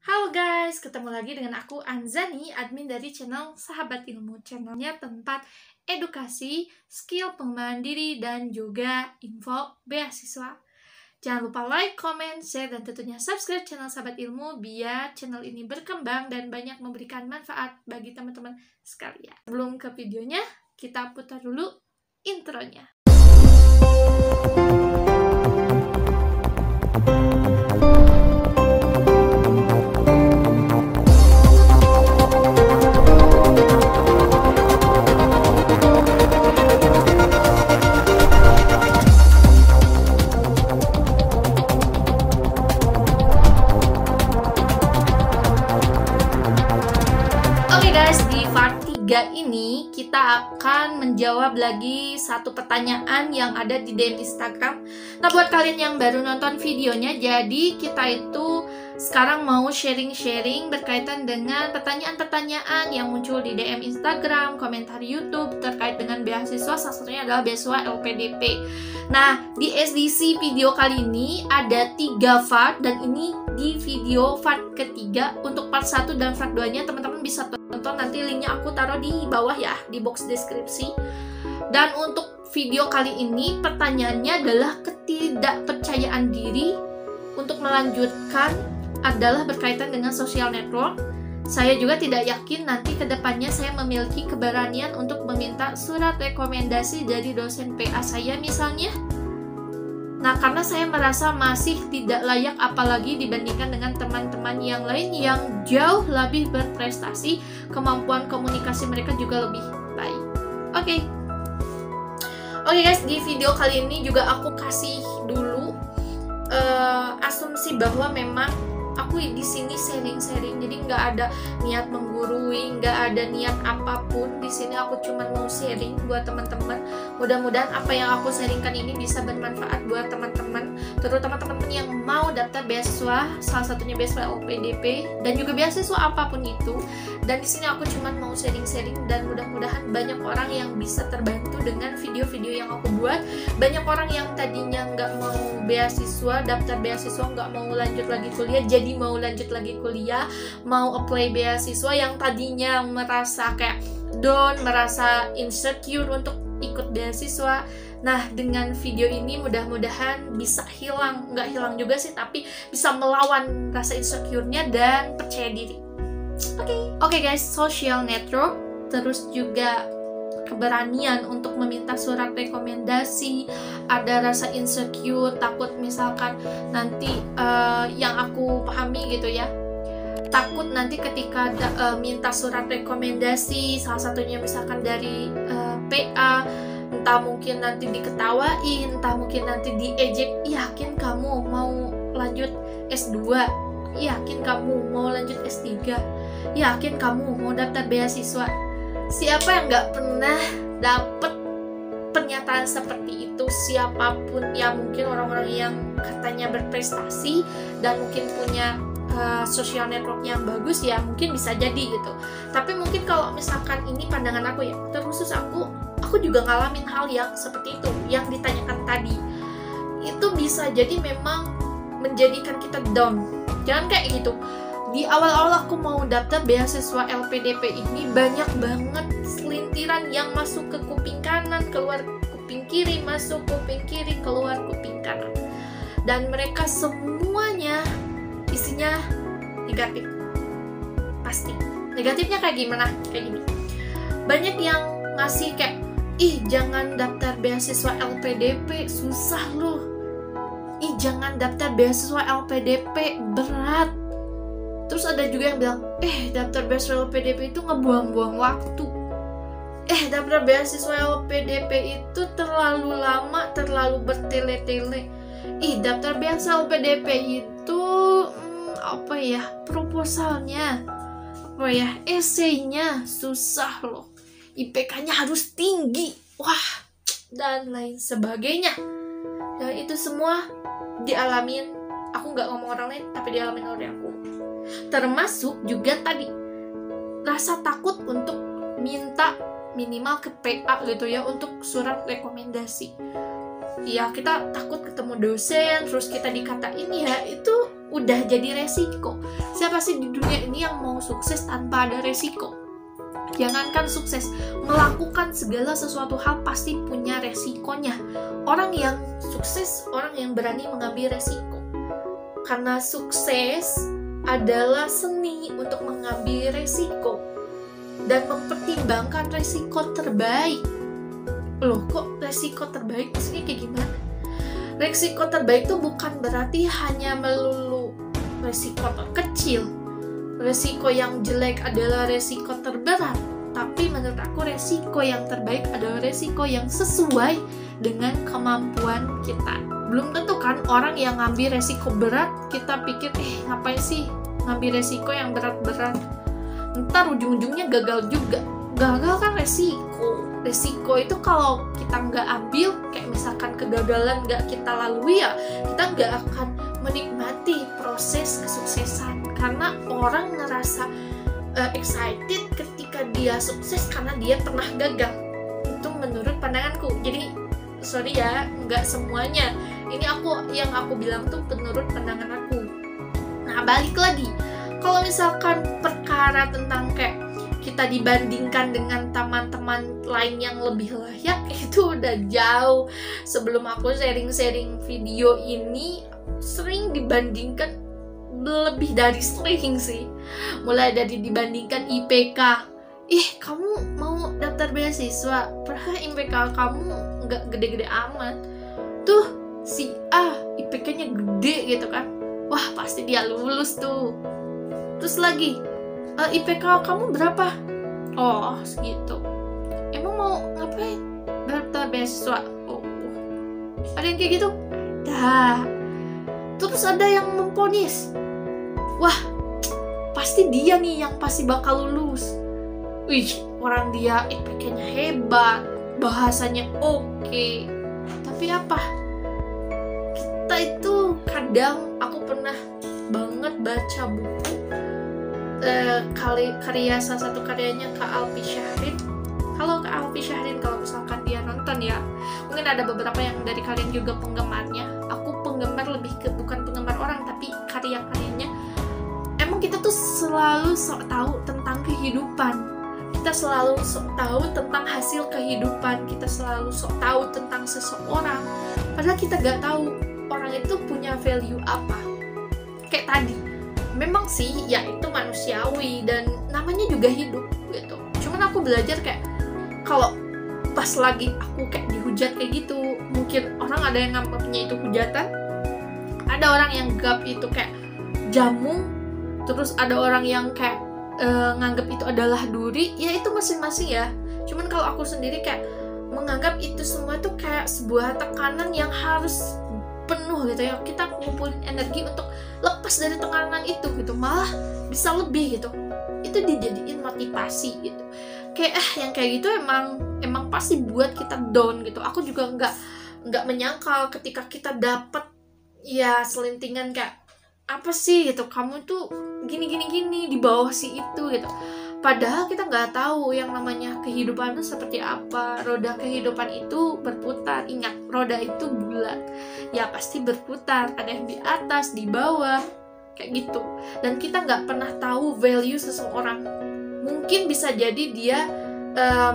Halo guys, ketemu lagi dengan aku Anzani, admin dari channel Sahabat Ilmu. Channelnya tempat edukasi, skill pengembangan diri, dan juga info beasiswa. Jangan lupa like, comment, share, dan tentunya subscribe channel Sahabat Ilmu biar channel ini berkembang dan banyak memberikan manfaat bagi teman-teman sekalian. Sebelum ke videonya, kita putar dulu intronya. Di part 3 ini kita akan menjawab lagi satu pertanyaan yang ada di DM Instagram. Nah, buat kalian yang baru nonton videonya, jadi kita itu sekarang mau sharing-sharing berkaitan dengan pertanyaan-pertanyaan yang muncul di DM Instagram, komentar YouTube terkait dengan beasiswa, salah satunya adalah beasiswa LPDP. Nah, di SDC video kali ini ada 3 part, dan ini di video part ketiga. Untuk part 1 dan part 2 nya teman-teman bisa tonton, nanti linknya aku taruh di bawah ya, di box deskripsi. Dan untuk video kali ini pertanyaannya adalah ketidakpercayaan diri untuk melanjutkan adalah berkaitan dengan social network. Saya juga tidak yakin nanti kedepannya saya memiliki keberanian untuk meminta surat rekomendasi dari dosen PA saya misalnya. Nah, karena saya merasa masih tidak layak, apalagi dibandingkan dengan teman-teman yang lain yang jauh lebih berprestasi, kemampuan komunikasi mereka juga lebih baik. Oke guys, di video kali ini juga aku kasih dulu asumsi bahwa memang aku di sini sharing-sharing, jadi nggak ada niat menggurui, nggak ada niat apapun. Di sini aku cuma mau sharing buat teman-teman. Mudah-mudahan apa yang aku sharingkan ini bisa bermanfaat buat teman-teman, terutama teman-teman yang mau daftar beasiswa, salah satunya beasiswa LPDP dan juga beasiswa apapun itu. Dan di sini aku cuma mau sharing-sharing, dan mudah-mudahan banyak orang yang bisa terbantu dengan video-video yang aku buat. Banyak orang yang tadinya nggak mau beasiswa, daftar beasiswa, nggak mau lanjut lagi kuliah, jadi mau lanjut lagi kuliah, mau apply beasiswa, yang tadinya merasa kayak down, merasa insecure untuk ikut beasiswa. Nah, dengan video ini mudah-mudahan bisa hilang, nggak hilang juga sih, tapi bisa melawan rasa insecure-nya dan percaya diri. Oke guys, social network, terus juga keberanian untuk meminta surat rekomendasi, ada rasa insecure, takut misalkan nanti yang aku pahami gitu ya, takut nanti ketika minta surat rekomendasi, salah satunya misalkan dari PA, entah mungkin nanti diketawain, entah mungkin nanti diejek. Yakin kamu mau lanjut S2? Yakin kamu mau lanjut S3? Yakin kamu mau daftar beasiswa? Siapa yang nggak pernah dapet pernyataan seperti itu? Siapapun ya, mungkin orang-orang yang katanya berprestasi dan mungkin punya social network yang bagus ya, mungkin bisa jadi gitu. Tapi mungkin kalau misalkan ini pandangan aku ya, terkhusus aku juga ngalamin hal yang seperti itu yang ditanyakan tadi. Itu bisa jadi memang menjadikan kita down. Jangan kayak gitu. Di awal-awal aku mau daftar beasiswa LPDP ini, banyak banget selintiran yang masuk ke kuping kanan, keluar kuping kiri, masuk kuping kiri, keluar kuping kanan. Dan mereka semuanya isinya negatif. Pasti. Negatifnya kayak gimana? Kayak gini. Banyak yang ngasih kayak, ih jangan daftar beasiswa LPDP, susah loh. Ih jangan daftar beasiswa LPDP, berat. Terus ada juga yang bilang, daftar beasiswa LPDP itu ngebuang-buang waktu. Daftar beasiswa LPDP itu terlalu lama, terlalu bertele-tele. Daftar beasiswa LPDP itu proposalnya, esainya susah loh. IPK-nya harus tinggi. Wah, dan lain sebagainya. Dan itu semua dialamin, aku nggak ngomong orang lain, tapi dialamin oleh aku. Termasuk juga tadi rasa takut untuk minta minimal ke PA gitu ya, untuk surat rekomendasi. Ya kita takut ketemu dosen, terus kita dikatain, ya itu udah jadi resiko. Siapa sih di dunia ini yang mau sukses tanpa ada resiko? Jangankan sukses, melakukan segala sesuatu hal pasti punya resikonya. Orang yang sukses, orang yang berani mengambil resiko. Karena sukses adalah seni untuk mengambil resiko dan mempertimbangkan resiko terbaik. Loh, kok resiko terbaik? Maksudnya kayak gimana? Resiko terbaik itu bukan berarti hanya melulu resiko terkecil. Resiko yang jelek adalah resiko terberat. Tapi menurut aku resiko yang terbaik adalah resiko yang sesuai dengan kemampuan kita. Belum tentu kan orang yang ngambil resiko berat, kita pikir, ngapain sih ngambil resiko yang berat-berat? Ntar ujung-ujungnya gagal juga. Gagal kan resiko. Resiko itu kalau kita nggak ambil, kayak misalkan kegagalan nggak kita lalui ya, kita nggak akan menikmati proses kesuksesan. Karena orang ngerasa excited ketika dia sukses karena dia pernah gagal. Itu menurut pandanganku. Jadi sorry ya, nggak semuanya. Ini yang aku bilang tuh menurut pandangan aku. Nah, balik lagi, kalau misalkan perkara tentang kayak kita dibandingkan dengan teman-teman lain yang lebih layak, itu udah jauh. Sebelum aku sharing-sharing video ini, sering dibandingkan, lebih dari sering sih. Mulai dari dibandingkan IPK, kamu mau daftar beasiswa, padahal IPK kamu nggak gede-gede amat. Tuh, si A IPK-nya gede gitu kan, wah pasti dia lulus tuh. Terus lagi, IPK kamu berapa? Oh, segitu. Emang mau ngapain? Daftar beasiswa. Oh, ada yang kayak gitu? Dah. Terus ada yang memponis, wah, pasti dia nih yang pasti bakal lulus. Wih, orang dia IPK-nya hebat, bahasanya oke. Tapi apa? Kita itu kadang, aku pernah banget baca buku karya, salah satu karyanya Kak Alfi Syahrin. Halo Kak Alfi Syahrin, kalau misalkan dia nonton ya, mungkin ada beberapa yang dari kalian juga penggemarnya. Aku penggemar lebih ke bukan penggemar orang, tapi karya-karyanya. Emang kita tuh selalu sok tahu tentang kehidupan, kita selalu sok tahu tentang hasil kehidupan, kita selalu sok tahu tentang seseorang, padahal kita gak tahu orang itu punya value apa. Kayak tadi, memang sih ya itu manusiawi dan namanya juga hidup gitu. Cuman aku belajar kayak, kalau pas lagi aku kayak dihujat kayak gitu, mungkin orang ada yang nganggapnya itu hujatan, ada orang yang anggap itu kayak jamu, terus ada orang yang kayak nganggap itu adalah duri, ya itu masing-masing ya. Cuman kalau aku sendiri kayak menganggap itu semua tuh kayak sebuah tekanan yang harus penuh gitu ya, kita ngumpulin energi untuk lepas dari tekanan itu gitu, malah bisa lebih gitu. Itu dijadiin motivasi gitu. Kayak yang kayak gitu emang pasti buat kita down gitu. Aku juga nggak menyangkal ketika kita dapat ya selintingan kayak, apa sih gitu, kamu tuh gini di bawah si itu gitu. Padahal kita nggak tahu yang namanya kehidupan itu seperti apa. Roda kehidupan itu berputar. Ingat, roda itu bulat, ya pasti berputar. Ada yang di atas, di bawah, kayak gitu. Dan kita nggak pernah tahu value seseorang. Mungkin bisa jadi dia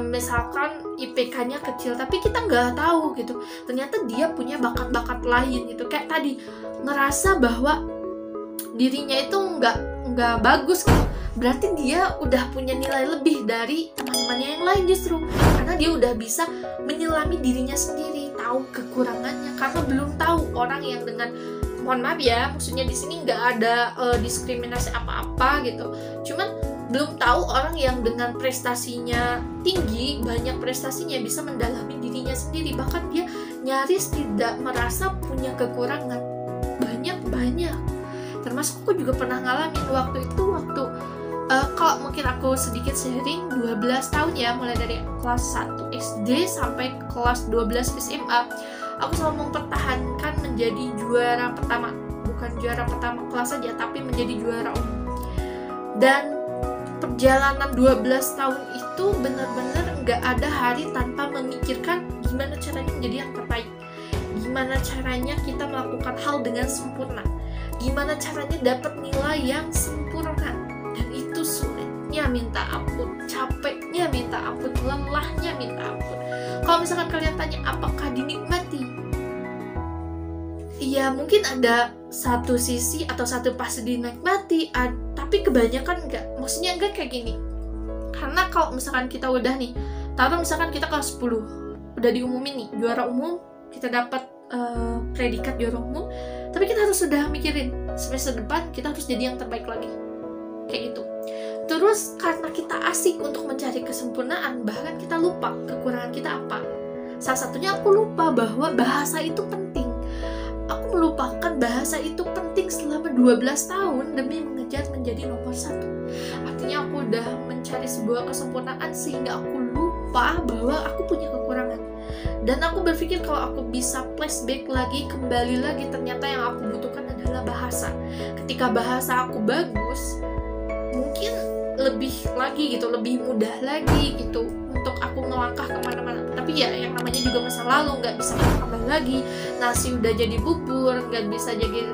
misalkan IPK-nya kecil, tapi kita nggak tahu gitu. Ternyata dia punya bakat-bakat lain gitu. Kayak tadi, ngerasa bahwa dirinya itu nggak bagus gitu, berarti dia udah punya nilai lebih dari teman-temannya yang lain justru, karena dia udah bisa menyelami dirinya sendiri, tahu kekurangannya. Karena belum tahu orang yang dengan, mohon maaf ya, maksudnya di sini nggak ada diskriminasi apa-apa gitu, cuman belum tahu orang yang dengan prestasinya tinggi, banyak prestasinya, bisa mendalami dirinya sendiri, bahkan dia nyaris tidak merasa punya kekurangan. Banyak. Termasuk aku juga pernah ngalamin waktu kalau mungkin aku sedikit sharing, 12 tahun ya, mulai dari kelas 1 SD sampai kelas 12 SMA, aku selalu mempertahankan menjadi juara pertama. Bukan juara pertama kelas saja, tapi menjadi juara umum. Dan perjalanan 12 tahun itu benar-benar nggak ada hari tanpa memikirkan gimana caranya menjadi yang terbaik, gimana caranya kita melakukan hal dengan sempurna, gimana caranya dapat nilai yang sempurna. minta ampun, capeknya minta ampun, lelahnya minta ampun. Kalau misalkan kalian tanya apakah dinikmati, iya mungkin ada satu sisi atau satu pas dinikmati, tapi kebanyakan enggak. Maksudnya enggak kayak gini, karena kalau misalkan kita udah nih, taruh misalkan kita kelas 10 udah diumumin nih juara umum, kita dapat predikat juara umum, tapi kita harus sudah mikirin semester depan kita harus jadi yang terbaik lagi, kayak gitu. Terus karena kita asik untuk mencari kesempurnaan, bahkan kita lupa kekurangan kita apa. Salah satunya aku lupa bahwa bahasa itu penting. Aku melupakan bahasa itu penting selama 12 tahun demi mengejar menjadi nomor 1. Artinya aku udah mencari sebuah kesempurnaan sehingga aku lupa bahwa aku punya kekurangan. Dan aku berpikir kalau aku bisa flashback lagi, kembali lagi, ternyata yang aku butuhkan adalah bahasa. Ketika bahasa aku bagus, mungkin lebih lagi gitu, lebih mudah lagi gitu untuk aku melangkah kemana-mana. Tapi ya yang namanya juga masa lalu, nggak bisa kita tambah lagi. Nasi udah jadi bubur, nggak bisa jadi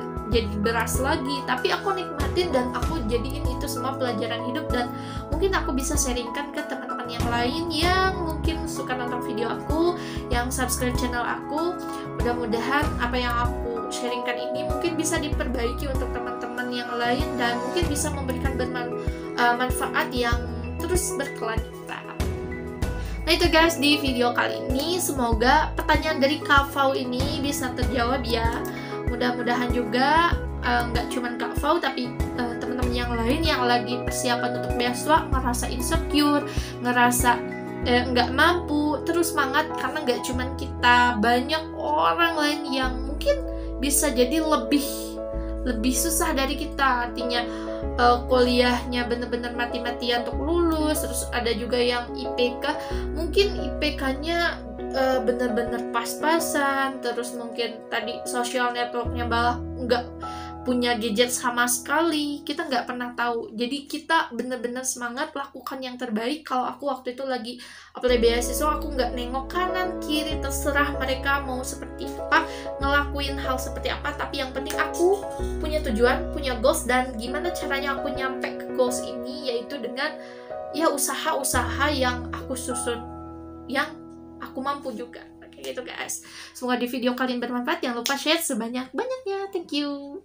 beras lagi. Tapi aku nikmatin dan aku jadiin itu semua pelajaran hidup, dan mungkin aku bisa sharingkan ke teman-teman yang lain yang mungkin suka nonton video aku, yang subscribe channel aku. Mudah-mudahan apa yang aku sharingkan ini mungkin bisa diperbaiki untuk teman-teman yang lain, dan mungkin bisa memberikan manfaat yang terus berkelanjutan. Nah itu guys, di video kali ini semoga pertanyaan dari Kak Fau ini bisa terjawab ya. Mudah-mudahan juga nggak cuma Kak Fau, tapi teman-teman yang lain yang lagi persiapan untuk beasiswa ngerasa insecure, ngerasa nggak mampu, terus semangat, karena nggak cuma kita, banyak orang lain yang mungkin bisa jadi lebih susah dari kita. Artinya kuliahnya bener-bener mati-matian untuk lulus. Terus ada juga yang IPK, mungkin IPK-nya bener-bener pas-pasan. Terus mungkin tadi social networknya malah nggak punya gadget sama sekali, kita nggak pernah tahu. Jadi kita bener-bener semangat lakukan yang terbaik. Kalau aku waktu itu lagi apply beasiswa, aku nggak nengok kanan kiri, terserah mereka mau seperti apa, ngelakuin hal seperti apa, tapi yang penting aku punya tujuan, punya goals, dan gimana caranya aku nyampe ke goals ini, yaitu dengan ya usaha-usaha yang aku susun, yang aku mampu juga. Kayak gitu guys. Semoga di video kalian bermanfaat. Jangan lupa share sebanyak-banyaknya. Thank you.